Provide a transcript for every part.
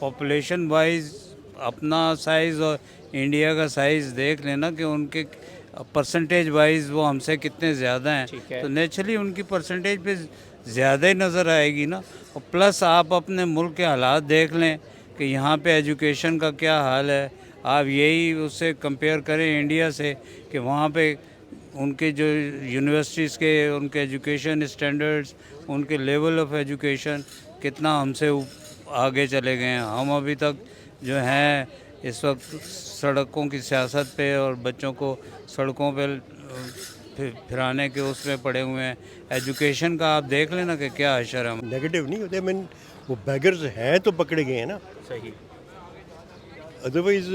Population wise अपना size और India का साइज़ देख लेना कि उनके परसेंटेज वाइज वो हमसे कितने ज़्यादा हैं, तो नेचुरली उनकी परसेंटेज पे ज़्यादा ही नज़र आएगी ना। और प्लस आप अपने मुल्क के हालात देख लें कि यहाँ पे एजुकेशन का क्या हाल है, आप यही उससे कंपेयर करें इंडिया से कि वहाँ पे उनके जो यूनिवर्सिटीज़ के उनके एजुकेशन स्टैंडर्ड्स, उनके लेवल ऑफ एजुकेशन कितना हमसे आगे चले गए हैं। हम अभी तक जो हैं इस वक्त सड़कों की सियासत पे और बच्चों को सड़कों पे फिराने के उसमें पड़े हुए हैं। एजुकेशन का आप देख लेना कि क्या अशर है। नेगेटिव नहीं होते, मीन वो बैगर्स हैं तो पकड़े गए हैं ना। सही। अदरवाइज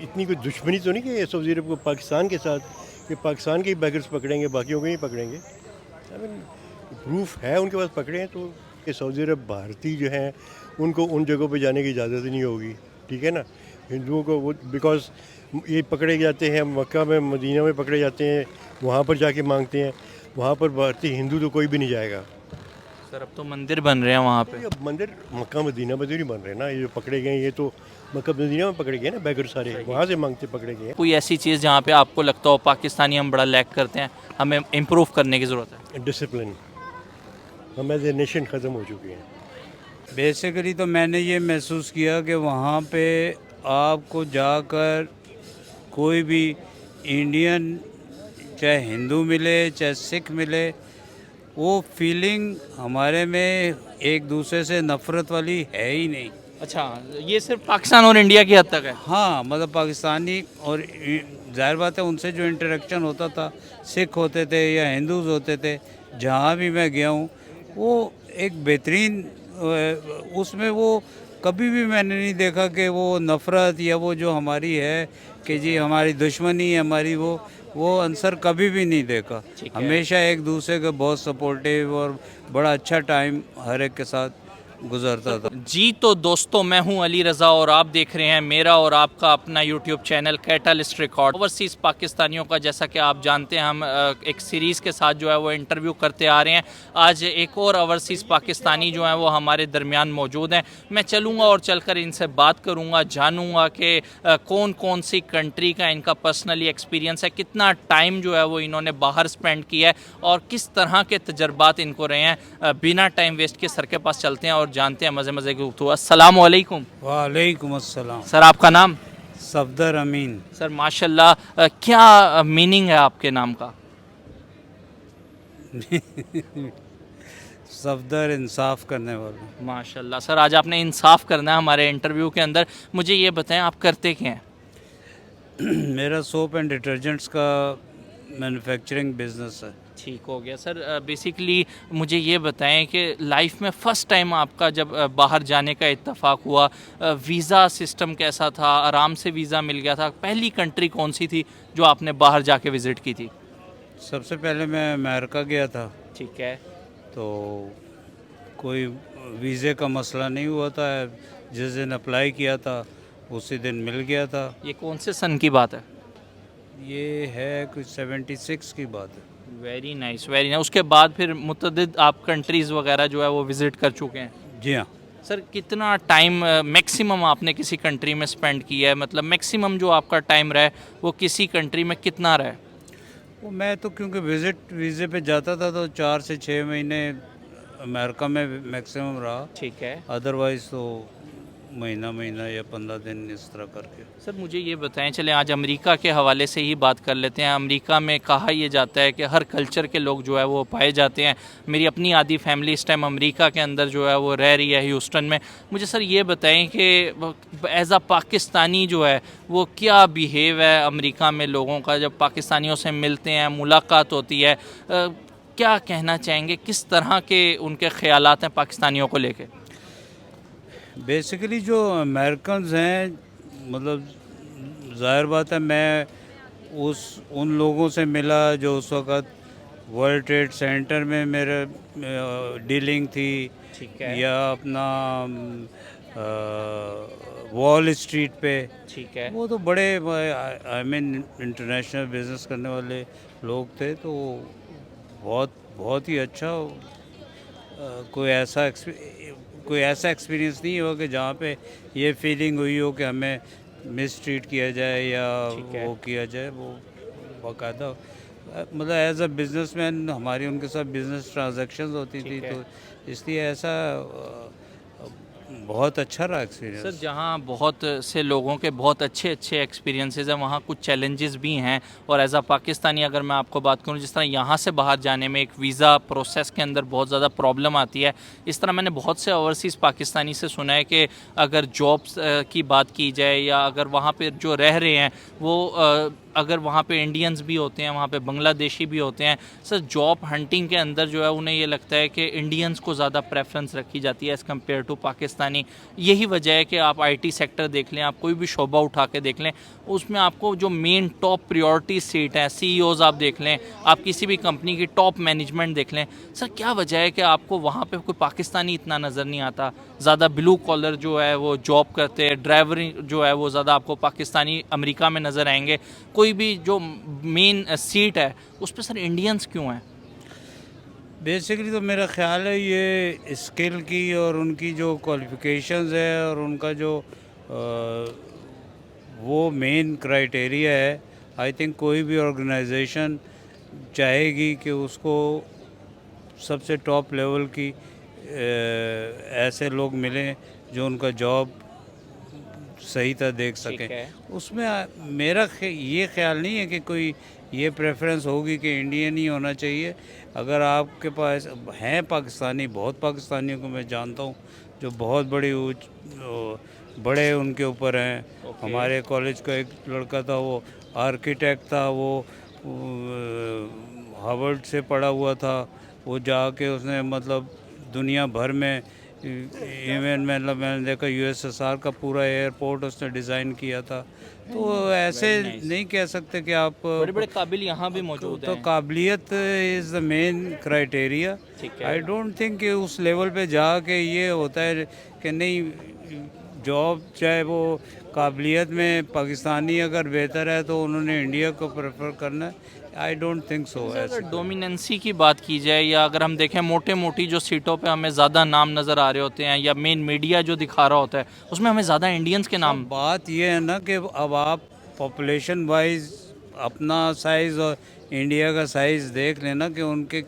इतनी कोई दुश्मनी तो नहीं कि सऊदी अरब को पाकिस्तान के साथ, कि पाकिस्तान के ही बैगर्स पकड़ेंगे बाकियों को नहीं पकड़ेंगे। आई मीन प्रूफ है उनके पास पकड़े हैं तो कि सऊदी अरब भारतीय जो हैं उनको उन जगहों पे जाने की इजाज़त ही नहीं होगी, ठीक है ना। हिंदुओं को वो बिकॉज ये पकड़े जाते हैं मक्का में, मदीना में पकड़े जाते हैं, वहाँ पर जाके मांगते हैं, वहाँ पर भारतीय हिंदू तो कोई भी नहीं जाएगा। सर अब तो मंदिर बन रहे हैं वहाँ पे। अब मंदिर मक्का मदीना में तो नहीं बन रहे ना, ये जो पकड़े गए ये तो मक्का मदीना में पकड़े गए ना बैगर सारे, वहाँ से मांगते पकड़े गए। कोई ऐसी चीज़ जहाँ पे आपको लगता हो पाकिस्तानी हम बड़ा लैक करते हैं, हमें इम्प्रूव करने की ज़रूरत है? डिसिप्लिन, हम एज ए नेशन ख़त्म हो चुके हैं। बेसिकली तो मैंने ये महसूस किया कि वहाँ पे आपको जाकर कोई भी इंडियन, चाहे हिंदू मिले चाहे सिख मिले, वो फीलिंग हमारे में एक दूसरे से नफ़रत वाली है ही नहीं। अच्छा, ये सिर्फ पाकिस्तान और इंडिया की हद तक है? हाँ, मतलब पाकिस्तानी और जाहिर बात है उनसे जो इंटरेक्शन होता था, सिख होते थे या हिंदूज़ होते थे, जहाँ भी मैं गया हूँ वो एक बेहतरीन उसमें वो कभी भी मैंने नहीं देखा कि वो नफ़रत या वो जो हमारी है कि जी हमारी दुश्मनी है हमारी, वो आंसर कभी भी नहीं देखा। हमेशा एक दूसरे के बहुत सपोर्टिव और बड़ा अच्छा टाइम हर एक के साथ गुजरता था। जी तो दोस्तों, मैं हूं अली रज़ा और आप देख रहे हैं मेरा और आपका अपना YouTube channel catalyst record. Overseas पाकिस्तानियों का, जैसा कि आप जानते हैं, हम एक सीरीज़ के साथ जो है वो इंटरव्यू करते आ रहे हैं। आज एक और ओवरसीज़ पाकिस्तानी जो है वो हमारे दरमियान मौजूद हैं। मैं चलूँगा और चलकर इनसे बात करूँगा, जानूँगा कि कौन कौन सी कंट्री का इनका पर्सनली एक्सपीरियंस है, कितना टाइम जो है वो इन्होंने बाहर स्पेंड किया है और किस तरह के तजर्बात इनको रहे हैं। बिना टाइम वेस्ट के सर के पास चलते हैं और जानते हैं मज़े मज़े की गुफ्तगू। अस्सलाम वालेकुम। वालेकुम अस्सलाम। सर आपका नाम? सफदर अमीन। सर माशाल्लाह, क्या मीनिंग है आपके नाम का? सफदर इंसाफ करने वाला। माशाल्लाह सर, आज आपने इंसाफ करना है हमारे इंटरव्यू के अंदर। मुझे ये बताएं आप करते क्या हैं? मेरा सोप एंड डिटर्जेंट्स का मैन्युफैक्चरिंग बिजनेस है। ठीक हो गया सर। बेसिकली मुझे ये बताएं कि लाइफ में फ़र्स्ट टाइम आपका जब बाहर जाने का इत्तेफाक हुआ, वीज़ा सिस्टम कैसा था? आराम से वीज़ा मिल गया था? पहली कंट्री कौन सी थी जो आपने बाहर जाके विज़िट की थी? सबसे पहले मैं अमेरिका गया था, ठीक है। तो कोई वीज़े का मसला नहीं हुआ था। जिस दिन अप्लाई किया था उसी दिन मिल गया था। ये कौन से सन की बात है? ये है कुछ 76 की बात है। Very nice, very nice. उसके बाद फिर मुतअद्दिद आप कंट्रीज़ वगैरह जो है वो विज़िट कर चुके हैं? जी हाँ। सर कितना टाइम मैक्सिमम आपने किसी कंट्री में स्पेंड किया है? मतलब मैक्सिमम जो आपका टाइम रहा है वो किसी कंट्री में कितना रहा है? वो मैं तो क्योंकि विज़िट वीज़े पे जाता था तो 4 से 6 महीने अमेरिका में मैक्सिमम रहा। ठीक है। अदरवाइज़ तो महीना महीना या 15 दिन इस तरह करके। सर मुझे ये बताएं, चलें आज अमेरिका के हवाले से ही बात कर लेते हैं। अमेरिका में कहा यह जाता है कि हर कल्चर के लोग जो है वो पाए जाते हैं। मेरी अपनी आधी फैमिली इस टाइम अमेरिका के अंदर जो है वो रह रही है, ह्यूस्टन में। मुझे सर ये बताएं कि एज अ पाकिस्तानी जो है वो क्या बिहेव है अमेरिका में लोगों का? जब पाकिस्तानियों से मिलते हैं, मुलाकात होती है, क्या कहना चाहेंगे, किस तरह के उनके ख्यालात हैं पाकिस्तानियों को लेके? बेसिकली जो अमेरिकन्स हैं, मतलब ज़ाहिर बात है मैं उन लोगों से मिला जो उस वक़्त वर्ल्ड ट्रेड सेंटर में मेरे डीलिंग थी। ठीक है। या अपना वॉल स्ट्रीट पे। ठीक है। वो तो बड़े आई मीन इंटरनेशनल बिजनेस करने वाले लोग थे, तो बहुत बहुत ही अच्छा कोई ऐसा कोई ऐसा एक्सपीरियंस नहीं हुआ कि जहाँ पे ये फीलिंग हुई हो कि हमें मिस ट्रीट किया जाए या वो किया जाए। वो बाकायदा मतलब एज अ बिजनेसमैन हमारी उनके साथ बिजनेस ट्रांजैक्शंस होती थी, तो इसलिए ऐसा बहुत अच्छा रहा एक्सपीरियंस। सर जहाँ बहुत से लोगों के बहुत अच्छे अच्छे एक्सपीरियंसेस हैं, वहाँ कुछ चैलेंजेस भी हैं। और एज अ पाकिस्तानी अगर मैं आपको बात करूँ, जिस तरह यहाँ से बाहर जाने में एक वीज़ा प्रोसेस के अंदर बहुत ज़्यादा प्रॉब्लम आती है, इस तरह मैंने बहुत से ओवरसीज़ पाकिस्तानी से सुना है कि अगर जॉब्स की बात की जाए या अगर वहाँ पे जो रह रहे हैं वो अगर वहाँ पे इंडियंस भी होते हैं, वहाँ पे बांग्लादेशी भी होते हैं, सर जॉब हंटिंग के अंदर जो है उन्हें ये लगता है कि इंडियंस को ज़्यादा प्रेफरेंस रखी जाती है एज़ कम्पेयर टू पाकिस्तानी। यही वजह है कि आप आईटी सेक्टर देख लें, आप कोई भी शोबा उठा के देख लें, उसमें आपको जो मेन टॉप प्रायोरिटी सीट है, सीईओज़ आप देख लें, आप किसी भी कंपनी की टॉप मैनेजमेंट देख लें, सर क्या वजह है कि आपको वहाँ पे कोई पाकिस्तानी इतना नज़र नहीं आता? ज़्यादा ब्लू कॉलर जो है वो जॉब करते हैं, ड्राइवर जो है वो ज़्यादा आपको पाकिस्तानी अमेरिका में नज़र आएंगे, कोई भी जो मेन सीट है उस पर सर इंडियंस क्यों हैं? बेसिकली तो मेरा ख्याल है ये स्किल की और उनकी जो क्वालिफ़िकेशंस है और उनका जो वो मेन क्राइटेरिया है। आई थिंक कोई भी ऑर्गेनाइजेशन चाहेगी कि उसको सबसे टॉप लेवल की ऐसे लोग मिलें जो उनका जॉब सही तरह देख सकें। उसमें मेरा ये ख्याल नहीं है कि कोई ये प्रेफरेंस होगी कि इंडियन ही होना चाहिए। अगर आपके पास हैं पाकिस्तानी, बहुत पाकिस्तानियों को मैं जानता हूँ जो बहुत बड़े उनके ऊपर हैं। हमारे कॉलेज का एक लड़का था, वो आर्किटेक्ट था, वो हार्वर्ड से पढ़ा हुआ था, वो जाके उसने मतलब दुनिया भर में इवन मैंने देखा यूएसएसआर का पूरा एयरपोर्ट उसने डिज़ाइन किया था। तो ऐसे नहीं कह सकते कि आप बड़े बड़े काबिल यहाँ भी मौजूद तो हैं। काबिलियत is the main criteria. I don't think कि उस लेवल पे जाके ये होता है कि नहीं जॉब चाहे वो काबिलियत में पाकिस्तानी अगर बेहतर है तो उन्होंने इंडिया को प्रेफर करना है। I don't think so. अगर डोमिनेंसी की बात की जाए या अगर हम देखें मोटे मोटी जो सीटों पे हमें ज़्यादा नाम नज़र आ रहे होते हैं या मेन मीडिया जो दिखा रहा होता है उसमें हमें ज़्यादा इंडियंस के नाम। बात ये है ना कि अब आप पॉपुलेशन वाइज अपना साइज़ और इंडिया का साइज़ देख लेना कि उनके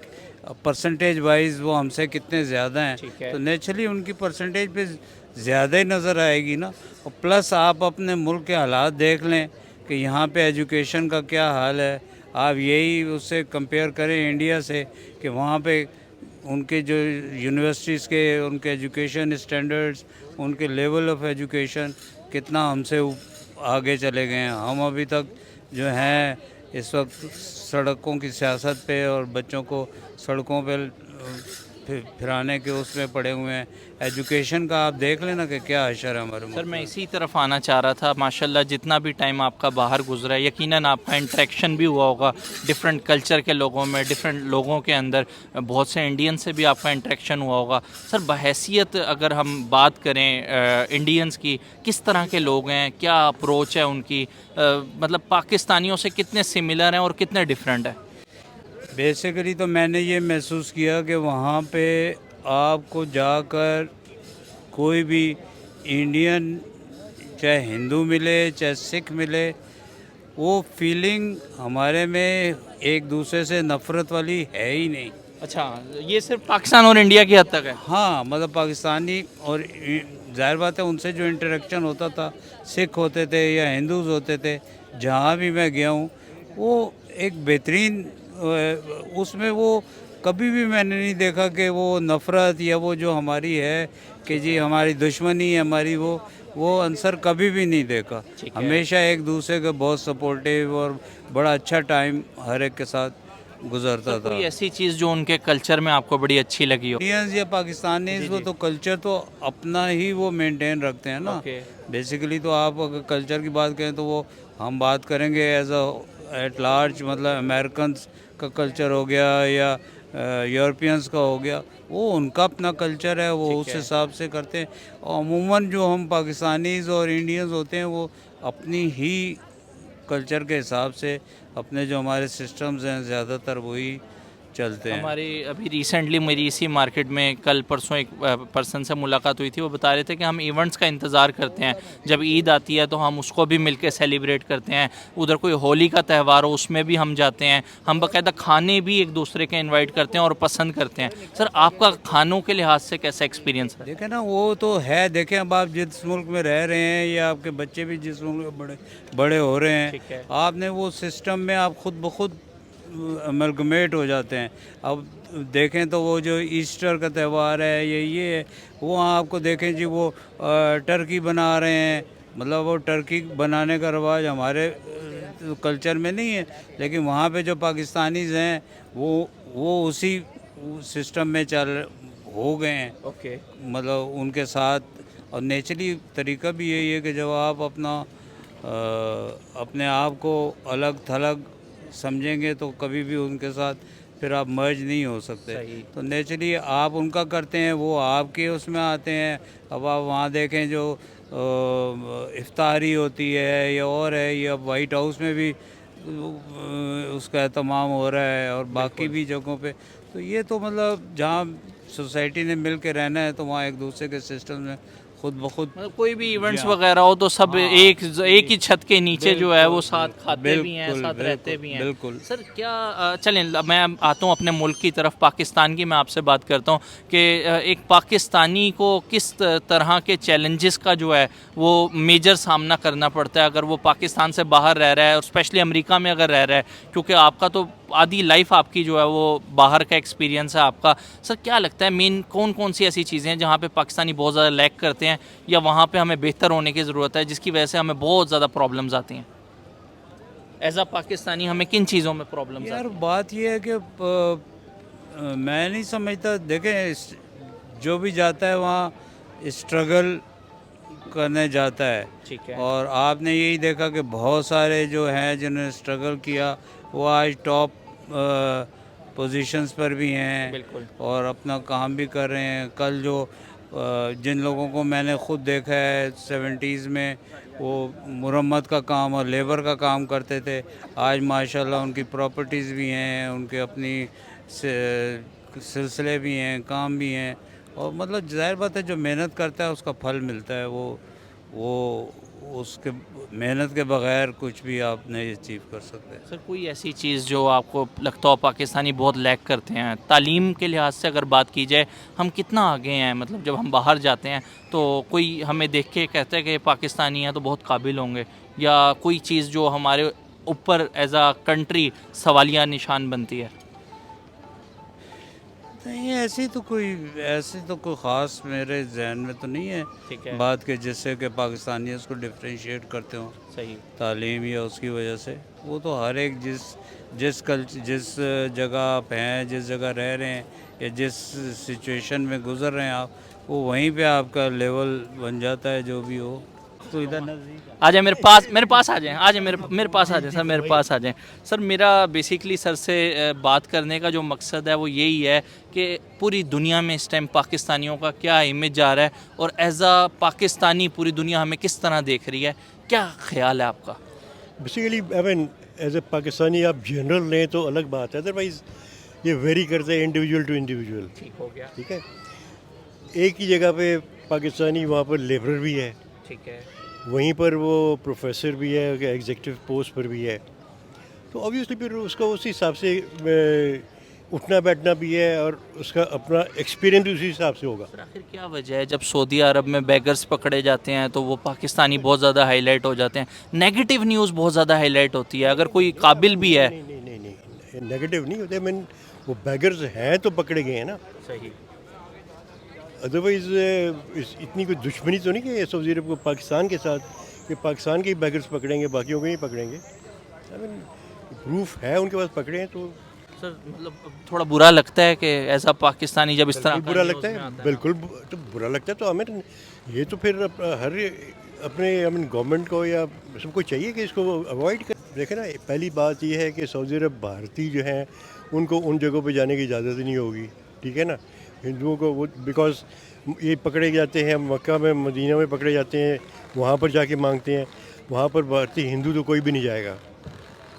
परसेंटेज वाइज वो हमसे कितने ज़्यादा हैं, तो नेचुरली उनकी परसेंटेज पे ज़्यादा ही नज़र आएगी ना। और प्लस आप अपने मुल्क के हालात देख लें कि यहाँ पे एजुकेशन का क्या हाल है। आप यही उससे कंपेयर करें इंडिया से कि वहाँ पे उनके जो यूनिवर्सिटीज़ के उनके एजुकेशन स्टैंडर्ड्स, उनके लेवल ऑफ एजुकेशन कितना हमसे आगे चले गए हैं। हम अभी तक जो हैं इस वक्त सड़कों की सियासत पे और बच्चों को सड़कों पे फिराने के उसमें पड़े हुए हैं। एजुकेशन का आप देख लेना कि क्या अशर है हमारे। सर मैं इसी तरफ आना चाह रहा था। माशाल्लाह जितना भी टाइम आपका बाहर गुजरा है यकीनन आपका इंटरेक्शन भी हुआ होगा डिफरेंट कल्चर के लोगों में, डिफरेंट लोगों के अंदर, बहुत से इंडियन से भी आपका इंटरेक्शन हुआ होगा। सर बहैसियत अगर हम बात करें इंडियंस की, किस तरह के लोग हैं, क्या अप्रोच है उनकी, मतलब पाकिस्तानियों से कितने सिमिलर हैं और कितने डिफरेंट है? बेसिकली तो मैंने ये महसूस किया कि वहाँ पे आपको जाकर कोई भी इंडियन चाहे हिंदू मिले चाहे सिख मिले, वो फीलिंग हमारे में एक दूसरे से नफ़रत वाली है ही नहीं। अच्छा, ये सिर्फ पाकिस्तान और इंडिया की हद तक है? हाँ, मतलब पाकिस्तानी और जाहिर बात है उनसे जो इंटरेक्शन होता था, सिख होते थे या हिंदूज़ होते थे, जहाँ भी मैं गया हूँ वो एक बेहतरीन उसमें वो कभी भी मैंने नहीं देखा कि वो नफ़रत या वो जो हमारी है कि जी हमारी दुश्मनी है हमारी, वो आंसर कभी भी नहीं देखा। हमेशा एक दूसरे का बहुत सपोर्टिव और बड़ा अच्छा टाइम हर एक के साथ गुजरता था। कोई ऐसी चीज़ जो उनके कल्चर में आपको बड़ी अच्छी लगी हो? इंडियंस या पाकिस्तानीज वो तो कल्चर तो अपना ही वो मेंटेन रखते हैं ना। बेसिकली तो आप अगर कल्चर की बात करें तो वो हम बात करेंगे एज एट लार्ज, मतलब अमेरिकन का कल्चर हो गया या यूरोपियंस का हो गया, वो उनका अपना कल्चर है, वो उस हिसाब से करते हैं। और अमूमन जो हम पाकिस्तानीज़ और इंडियंस होते हैं वो अपनी ही कल्चर के हिसाब से अपने जो हमारे सिस्टम्स हैं ज़्यादातर वही चलते हैं। हमारी अभी रिसेंटली मेरी इसी मार्केट में कल परसों एक पर्सन से मुलाकात हुई थी। वो बता रहे थे कि हम इवेंट्स का इंतज़ार करते हैं, जब ईद आती है तो हम उसको भी मिलके सेलिब्रेट करते हैं। उधर कोई होली का त्यौहार हो उसमें भी हम जाते हैं। हम बाकायदा खाने भी एक दूसरे के इनवाइट करते हैं और पसंद करते हैं। सर आपका खानों के लिहाज से कैसा एक्सपीरियंस है? देखें ना, वो तो है। देखें, अब आप जिस मुल्क में रह रहे हैं या आपके बच्चे भी जिस मुल्क में बड़े बड़े हो रहे ठीक है। हैं, आपने वो सिस्टम में आप खुद ब खुद अमलगमेट हो जाते हैं। अब देखें तो वो जो ईस्टर का त्यौहार है ये है, वो आपको देखें जी, वो टर्की बना रहे हैं। मतलब वो टर्की बनाने का रवाज हमारे कल्चर में नहीं है, लेकिन वहाँ पे जो पाकिस्तानीज़ हैं वो उसी सिस्टम में चल हो गए हैं। ओके। मतलब उनके साथ, और नेचुरली तरीका भी यही है कि जब आप अपने आप को अलग थलग समझेंगे तो कभी भी उनके साथ फिर आप मर्ज नहीं हो सकते। सही। तो नेचुरली आप उनका करते हैं, वो आपके उसमें आते हैं। अब आप वहाँ देखें जो इफ्तारी होती है या और है, ये अब वाइट हाउस में भी उसका एहतमाम हो रहा है और बाकी भी जगहों पे। तो ये तो मतलब जहाँ सोसाइटी ने मिल के रहना है तो वहाँ एक दूसरे के सिस्टम में खुद ब खुद मतलब कोई भी इवेंट्स हाँ। वगैरह हो तो सब हाँ, एक ही छत के नीचे जो है वो बिल्कुल, साथ खाते भी हैं, बिल्कुल, साथ रहते बिल्कुल, भी हैं। बिल्कुल। सर क्या चलें मैं आता हूँ अपने मुल्क की तरफ, पाकिस्तान की मैं आपसे बात करता हूँ कि एक पाकिस्तानी को किस तरह के चैलेंजेस का जो है वो मेजर सामना करना पड़ता है अगर वो पाकिस्तान से बाहर रह रहा है, और स्पेशली अमेरिका में अगर रह रहा है, क्योंकि आपका तो आधी लाइफ आपकी जो है वो बाहर का एक्सपीरियंस है आपका। सर क्या लगता है मेन कौन कौन सी ऐसी चीज़ें हैं जहाँ पे पाकिस्तानी बहुत ज़्यादा लैक करते हैं या वहाँ पे हमें बेहतर होने की ज़रूरत है, जिसकी वजह से हमें बहुत ज़्यादा प्रॉब्लम्स आती हैं? एज अ पाकिस्तानी हमें किन चीज़ों में प्रॉब्लम्स यार आती हैं? बात ये है कि मैं नहीं समझता। देखें, जो भी जाता है वहाँ स्ट्रगल करने जाता है। ठीक है। और आपने यही देखा कि बहुत सारे जो हैं जिन्होंने स्ट्रगल किया वो आज टॉप पोजीशंस पर भी हैं बिल्कुल। और अपना काम भी कर रहे हैं। कल जो जिन लोगों को मैंने ख़ुद देखा है 70s में वो मुरम्मत का काम और लेबर का काम करते थे, आज माशाल्लाह उनकी प्रॉपर्टीज़ भी हैं, उनके अपनी सिलसिले भी हैं, काम भी हैं। और मतलब ज़ाहिर बात है, जो मेहनत करता है उसका फल मिलता है। वो उसके मेहनत के बगैर कुछ भी आप नहीं अचीव कर सकते। सर कोई ऐसी चीज़ जो आपको लगता हो पाकिस्तानी बहुत लैक करते हैं तालीम के लिहाज से अगर बात की जाए, हम कितना आगे हैं? मतलब जब हम बाहर जाते हैं तो कोई हमें देख के कहता है कि पाकिस्तानी हैं तो बहुत काबिल होंगे, या कोई चीज़ जो हमारे ऊपर एज आ कंट्री सवालिया निशान बनती है? नहीं, ऐसी तो कोई ख़ास मेरे जहन में तो नहीं है। ठीक है। बात के जिससे कि पाकिस्तानी उसको डिफ्रेंशिएट करते हो सही। तालीम या उसकी वजह से। वो तो हर एक जिस जगह आप हैं, जिस जगह रह रहे हैं या जिस सिचुएशन में गुज़र रहे हैं आप, वो वहीं पे आपका लेवल बन जाता है जो भी हो। तो इधर नज़दीक आ जाए मेरे पास आ जाएं, मेरे पास आ जाएं सर, मेरे पास आ जाएं। सर मेरा बेसिकली सर से बात करने का जो मकसद है वो यही है कि पूरी दुनिया में इस टाइम पाकिस्तानियों का क्या इमेज आ रहा है और एज आ पाकिस्तानी पूरी दुनिया हमें किस तरह देख रही है, क्या ख्याल है आपका? Basically I mean as a Pakistani आप जनरल लें तो अलग बात है, अदरवाइज़ ये वेरी करता है इंडिविजुअल टू इंडिविजुअल। ठीक हो गया। ठीक है, एक ही जगह पे पाकिस्तानी वहाँ पर लेबरर भी है, ठीक है। वहीं पर वो प्रोफेसर भी है, एग्जीक्यूटिव पोस्ट पर भी है, तो ऑब्वियसली फिर उसका उस हिसाब से उठना बैठना भी है और उसका अपना एक्सपीरियंस भी उसी हिसाब से होगा। सर आखिर क्या वजह है जब सऊदी अरब में बेगर्स पकड़े जाते हैं तो वो पाकिस्तानी बहुत ज़्यादा हाईलाइट हो जाते हैं, नेगेटिव न्यूज़ बहुत ज़्यादा हाईलाइट होती है? अगर कोई काबिल भी है। नहीं नहीं नहीं नहीं, नेगेटिव नहीं होते। मीन वो बेगर्स हैं तो पकड़े गए हैं ना, सही। अदरवाइज़ इतनी कोई दुश्मनी तो नहीं कि सऊदी अरब को पाकिस्तान के साथ कि पाकिस्तान के ही बैगर्स पकड़ेंगे बाकियों को नहीं पकड़ेंगे। आई मीन प्रूफ है उनके पास पकड़े हैं तो। सर मतलब थोड़ा बुरा लगता है कि ऐसा पाकिस्तानी जब इस तरह बिल्कुल का बुरा न्यूज़ लगता में है, आता है। बिल्कुल तो बुरा लगता है। तो हमें ये तो फिर हर अपने आई मीन गवर्नमेंट को या सबको चाहिए कि इसको अवॉइड कर। देखें ना, पहली बात ये है कि सऊदी अरब भारतीय जो हैं उनको उन जगहों पे जाने की इजाज़त ही नहीं होगी, ठीक है ना। हिंदुओं को वो बिकॉज ये पकड़े जाते हैं मक्का में, मदीना में पकड़े जाते हैं, वहाँ पर जाके मांगते हैं, वहाँ पर भारतीय हिंदू तो कोई भी नहीं जाएगा।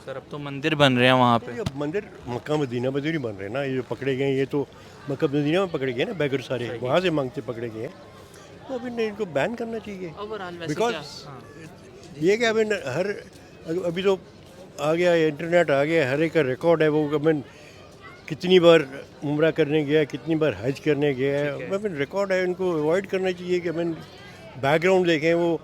सर अब तो मंदिर बन रहे हैं वहाँ पे। ये मंदिर मक्का मदीना में तो नहीं बन रहे ना, ये जो पकड़े गए ये तो मक्का मदीना में पकड़े गए ना बैगर सारे, वहाँ से मांगते पकड़े गए हैं। तो अभी नहीं, इनको बैन करना चाहिए। ओवरऑल वैसे बिकॉज क्या? हाँ। ये कि अभी हर अभी तो आ गया इंटरनेट आ गया, हर एक का रिकॉर्ड है वो। अभी कितनी बार उम्रा करने गया, कितनी बार हज करने गया है, अभी रिकॉर्ड है। इनको अवॉइड करना चाहिए कि अभी बैकग्राउंड देखें वो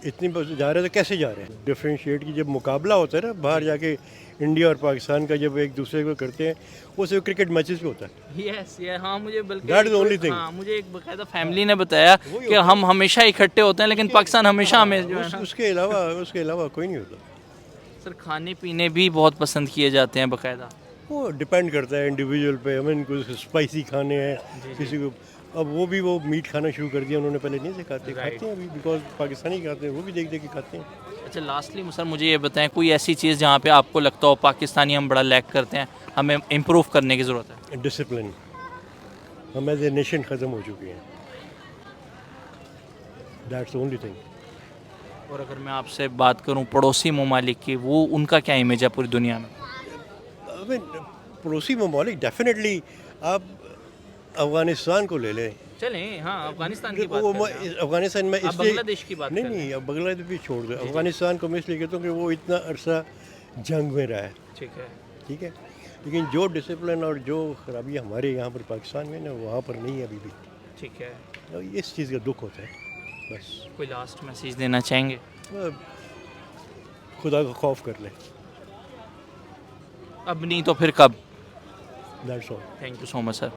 इतनी जा रहे हैं तो कैसे जा रहे हैं। डिफ्रेंशिएट की जब मुकाबला होता है ना बाहर जाके, इंडिया और पाकिस्तान का जब एक दूसरे को करते हैं, वो सिर्फ क्रिकेट मैचेस पे होता है। यस ये हाँ मुझे बल्कि That is the only thing. हाँ मुझे एक बकायदा फैमिली ने बताया कि हम हमेशा इकट्ठे होते हैं लेकिन पाकिस्तान हमेशा हमें जो है ना। उसके अलावा कोई नहीं होता। सर खाने पीने भी बहुत पसंद किए जाते हैं बकायदा। वो डिपेंड करता है इंडिविजुअल पे। हमें कुछ स्पाइसी खाने हैं, किसी को अब वो भी वो मीट खाना शुरू कर दिया उन्होंने, पहले नहीं से खाते हैं अभी, बिकॉज पाकिस्तानी खाते हैं, वो भी देख देख के खाते हैं। अच्छा लास्टली सर मुझे ये बताएं कोई ऐसी चीज़ जहाँ पे आपको लगता हो पाकिस्तानी हम बड़ा लैक करते हैं, हमें इम्प्रूव करने की ज़रूरत है। डिसिप्लिन, हम एज ए नेशन ख़त्म हो चुके हैं, दैट्स ओनली थिंग। और अगर मैं आपसे बात करूँ पड़ोसी ममालिक की, वो उनका क्या इमेज है पूरी दुनिया में? पड़ोसी ममालिक डेफिनेटली, आप अफ़गानिस्तान को ले लें। चलें हाँ अफगानिस्तान की बात वो कर रहे हैं। अफ़गानिसान में आप इसलिए बांग्लादेश की बात नहीं कर रहे नहीं, अब बांग्लादेश भी छोड़ दो। अफ़गानिस्तान को मैं इसलिए कहता हूँ कि वो इतना अरसा जंग में रहा है, ठीक है। ठीक है, लेकिन जो डिसिप्लिन और जो खराबी हमारे यहाँ पर पाकिस्तान में ना, वहाँ पर नहीं है अभी भी। ठीक है। तो इस चीज़ का दुख होता है बस। कोई लास्ट मैसेज देना चाहेंगे? खुदा का खौफ कर लें, अब नहीं तो फिर कब? That's all. Thank you so much sir.